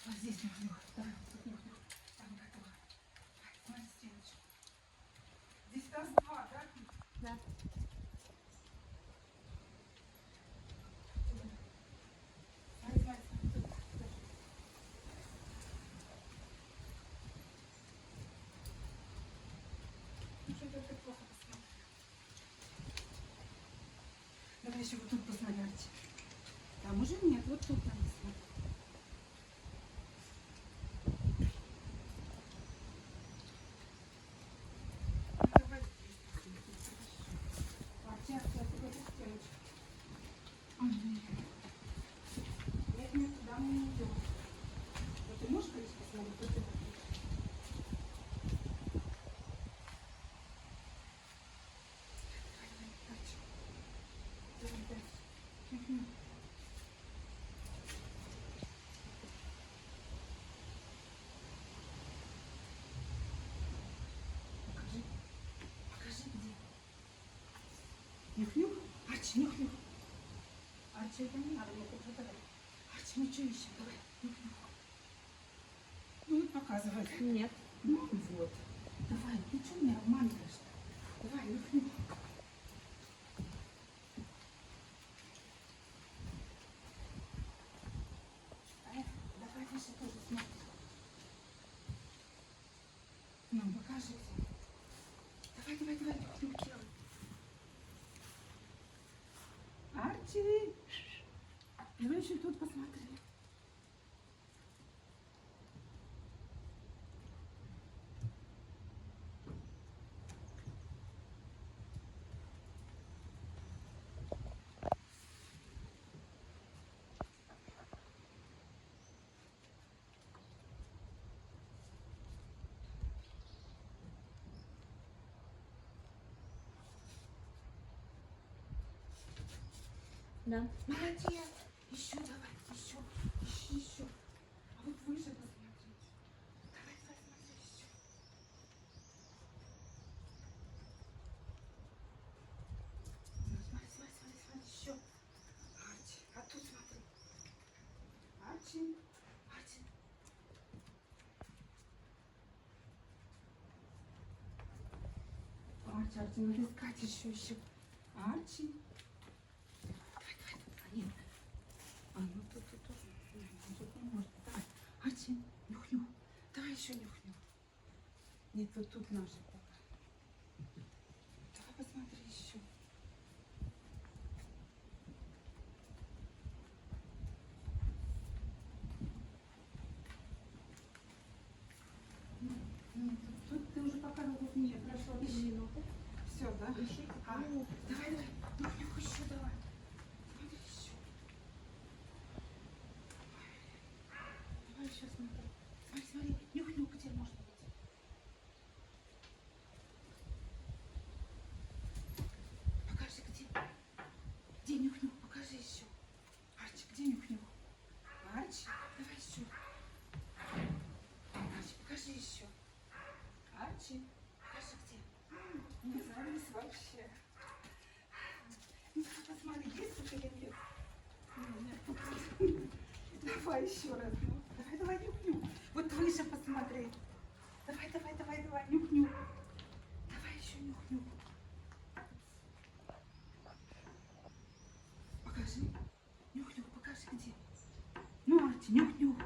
Вот здесь нюх-нюх. Давай, тут нюх-нюх. Там готово. Смотри, стеночку. Здесь раз, два, да? Да. Смотри, смотри, смотри. Тут, тут. Ну что-то ты плохо посмотрел. Давай еще вот тут посмотрите. Там уже нет, вот тут надо смотреть. Ну, давай здесь посмотрим, хорошо. А, сейчас, вот эту стеночку. Ой, нет, нет, туда мы не идем. Вот ты можешь, конечно, посмотреть? Вот это. Давай, давай, дальше. Давай дальше. Мгм. Покажи. Покажи, где. Нюх-нюх. Арчи, нюх-нюх. Арчи, это не надо, нет, это давай. Арчи, мы что ищем? Давай, нюх-нюх. Ну, вот показывай. Нет. Ну, вот. Давай, ты что меня обманываешь-то? Давай, нюх-нюх. Давай выше тоже смотри. Ну, покажи где. Давай, давай, давай, нюх-нюх делай. Арчи! Давай еще тут посмотри. Да. Молодец! Еще давай, еще, еще. А вот выше посмотри. Давай, давай, смотри еще. Ну, смотри, смотри, смотри, смотри, еще. Арчи, а тут смотри. Арчи, Арчи. Арчи, Арчи, надо искать еще, еще. Арчи. Давай, давай, тут, нет. А, ну тут тоже. Тут не может. Давай, Арчи, нюх-нюх. Давай еще нюх-нюх. Нет, вот тут ножик давай. Давай посмотри еще. Ну, тут ты уже показывал, тут нет. Прошло 3 Ищи. минуты. Все, да? Ищите. А, давай, давай. Нюх-нюх еще давай. Смотри еще. Давай еще смотри. Смотри, смотри. Нюх-нюх, где может быть? Покажи, где. Где нюх-нюх? Покажи еще. Арчи, где нюх-нюх? Арчи, давай еще. Арчи, покажи еще. Арчи, покажи, где. Не завис вообще. Ну, посмотри, есть тут или нет? Нет. Давай еще раз. Ну. Давай, давай, нюх-нюх. Вот выше посмотри. Давай, давай, давай, давай, нюх-нюх. Давай еще нюх-нюх. Покажи. Нюх-нюх, покажи где. Ну, Арчи, нюх-нюх.